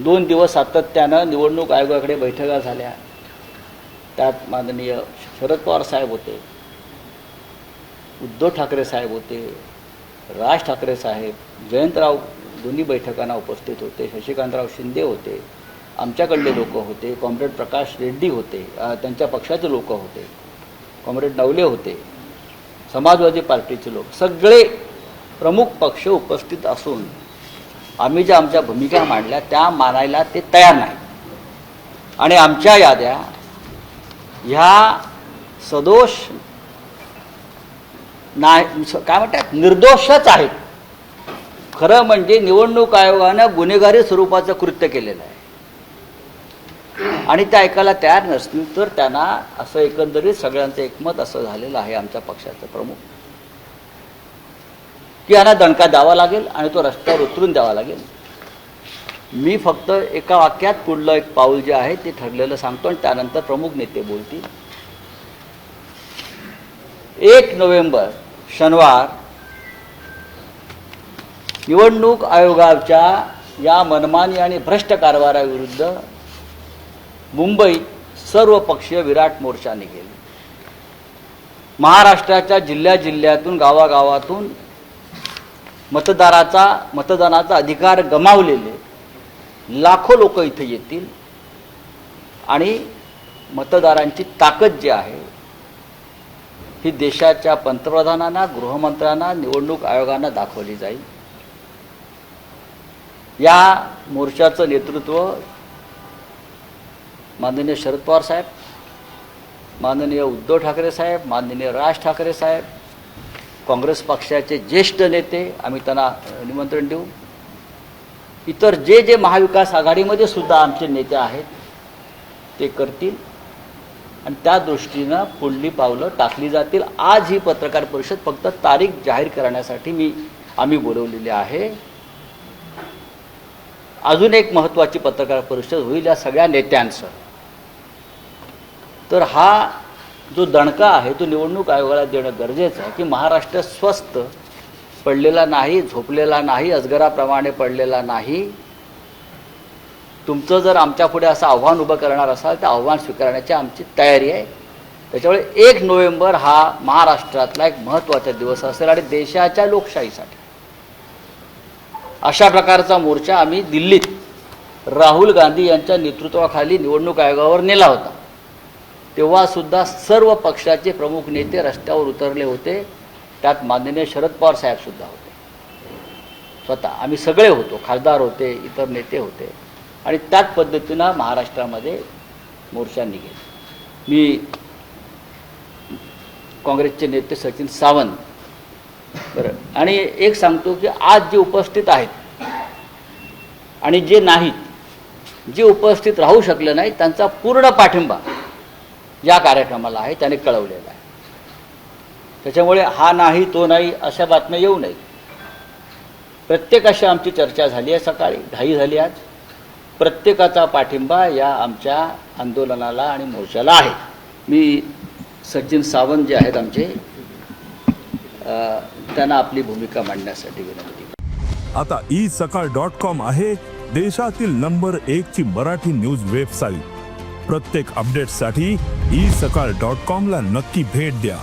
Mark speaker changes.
Speaker 1: 2 दिवस सातत्यानं निवडणूक आयोगाकडे बैठका झाल्या. त्यात माननीय शरद पवार साहेब होते, उद्धव ठाकरे साहेब होते, राज ठाकरे साहेब, जयंतराव दोन्ही बैठकांना उपस्थित होते, शशिकांतराव शिंदे होते, आमच्याकडले लोक होते, कॉम्रेड प्रकाश रेड्डी होते, त्यांच्या पक्षाचे लोक होते, कॉम्रेड नवले होते, समाजवादी पार्टीचे लोक, सगळे प्रमुख पक्ष उपस्थित असून आम्ही ज्या आमच्या भूमिका मांडल्या त्या मानायला ते तयार नाही. आणि आमच्या याद्या ह्या सदोष नाही, काय म्हणतात, निर्दोषच आहेत. खरं म्हणजे निवडणूक आयोगानं गुन्हेगारी स्वरूपाचं कृत्य केलेलं आहे आणि ते ऐकायला तयार नसतील तर त्यांना असं एकंदरीत सगळ्यांचं एकमत असं झालेलं आहे आमच्या पक्षाचं प्रमुख की यांना दणका द्यावा लागेल आणि तो रस्त्यावर उतरून द्यावा लागेल. मी फक्त एका वाक्यात पुढलं एक पाऊल जे आहे ते ठरलेलं सांगतो आणि त्यानंतर प्रमुख नेते बोलतील. 1 नोव्हेंबर शनिवार निवडणूक आयोगाच्या या मनमानी आणि भ्रष्ट कारभाराविरुद्ध मुंबईत सर्वपक्षीय विराट मोर्चा निघेल. महाराष्ट्राच्या जिल्ह्यातून गावागावातून मतदानाचा अधिकार गमावलेले लाखो लोक इथे येतील आणि मतदारांची ताकद जी आहे ही देशाच्या पंतप्रधानांना, गृहमंत्र्यांना, निवडणूक आयोगांना दाखवली जाईल. या मोर्चाचं नेतृत्व माननीय शरद पवार साहेब, माननीय उद्धव ठाकरे साहेब, माननीय राज ठाकरे साहेब, काँग्रेस पक्षाचे ज्येष्ठ नेते, आम्ही त्यांना निमंत्रण देऊ. इतर जे महाविकास आघाडीमध्ये सुद्धा आमचे नेते आहेत ते करतील आणि त्या दृष्टीनं पुढली पावलं टाकली जातील. आज ही पत्रकार परिषद फक्त तारीख जाहीर करण्यासाठी आम्ही बोलवलेली आहे. अजून एक महत्त्वाची पत्रकार परिषद होईल या सगळ्या नेत्यांसह. तर हा जो दणका आहे तो निवडणूक आयोगाला देणं गरजेचं आहे की महाराष्ट्र स्वस्थ पडलेला नाही, झोपलेला नाही, अजगराप्रमाणे पडलेला नाही. तुमचं जर आमच्या पुढे असं आव्हान उभं करणार असाल तर आव्हान स्वीकारण्याची आमची तयारी आहे. त्याच्यामुळे 1 नोव्हेंबर हा महाराष्ट्रातला एक महत्त्वाचा दिवस असेल आणि देशाच्या लोकशाहीसाठी अशा प्रकारचा मोर्चा आम्ही दिल्लीत राहुल गांधी यांच्या नेतृत्वाखाली निवडणूक आयोगावर नेला होता. तेव्हा सुद्धा सर्व पक्षाचे प्रमुख नेते रस्त्यावर उतरले होते. त्यात माननीय शरद पवार साहेब सुद्धा होते. स्वतः आम्ही सगळे होतो, खासदार होते, इतर नेते होते आणि त्याच पद्धतीनं महाराष्ट्रामध्ये मोर्चा निघेल. मी काँग्रेसचे नेते सचिन सावंत बरं आणि एक सांगतो की आज जे उपस्थित आहेत आणि जे नाहीत, जे उपस्थित राहू शकले नाहीत त्यांचा पूर्ण पाठिंबा या कार्यक्रमाला आहे, त्याने कळवलेला आहे. त्याच्यामुळे हा नाही तो नाही अशा बातम्या येऊ नयेत. प्रत्येकाशी आमची चर्चा झाली आहे, सकाळी घाई झाली आज. प्रत्येकाचा पाठिंबा या आमच्या आंदोलनाला आणि मोर्चाला आहे. मी सचिन सावंत जे आहेत आमचे त्यांना आपली भूमिका मांडण्यासाठी विनंती.
Speaker 2: आता isakal.com आहे देशातील नंबर 1 ची मराठी न्यूज वेबसाईट. प्रत्येक अपडेटसाठी isakal.com ला नक्की भेट द्या.